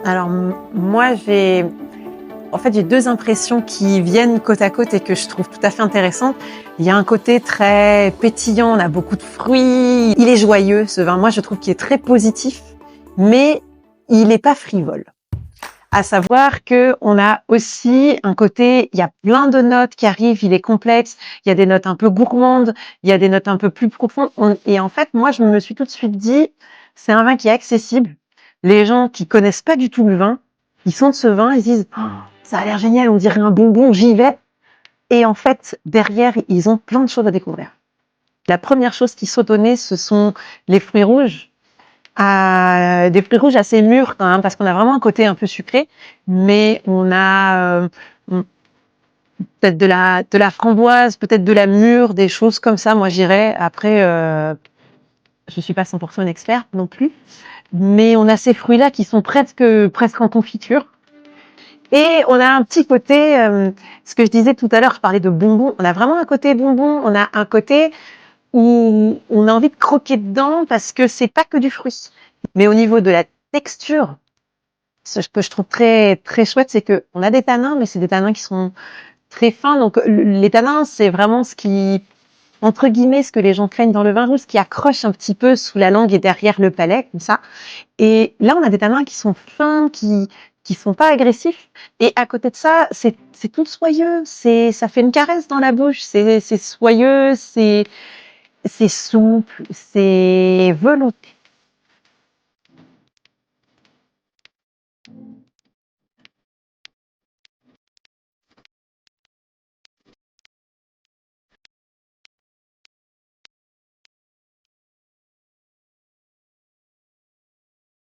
Alors moi j'ai 2 impressions qui viennent côte à côte et que je trouve tout à fait intéressantes. Il y a un côté très pétillant, on a beaucoup de fruits, il est joyeux ce vin. Moi je trouve qu'il est très positif, mais il est pas frivole. À savoir que on a aussi un côté, il y a plein de notes qui arrivent, il est complexe, il y a des notes un peu gourmandes, il y a des notes un peu plus profondes. Et en fait, moi je me suis tout de suite dit, c'est un vin qui est accessible. Les gens qui connaissent pas du tout le vin, ils sentent ce vin, ils se disent oh, ça a l'air génial, on dirait un bonbon, j'y vais. Et en fait, derrière, ils ont plein de choses à découvrir. La première chose qui saute au nez, ce sont les fruits rouges. Des fruits rouges assez mûrs quand même, parce qu'on a vraiment un côté un peu sucré, mais on a peut-être de la framboise, peut-être de la mûre, des choses comme ça. Moi, j'irais. Après, je suis pas 100% une experte non plus, mais on a ces fruits-là qui sont presque en confiture. Et on a un petit côté, ce que je disais tout à l'heure, je parlais de bonbons. On a vraiment un côté bonbon. On a un côté où on a envie de croquer dedans parce que c'est pas que du fruit. Mais au niveau de la texture, ce que je trouve très très chouette, c'est que on a des tanins, mais c'est des tanins qui sont très fins. Donc les tanins, c'est vraiment ce qui, entre guillemets, ce que les gens craignent dans le vin rouge, ce qui accroche un petit peu sous la langue et derrière le palais, comme ça. Et là, on a des tanins qui sont fins, qui sont pas agressifs. Et à côté de ça, c'est tout soyeux. Ça fait une caresse dans la bouche. C'est soyeux, c'est souple, c'est velouté.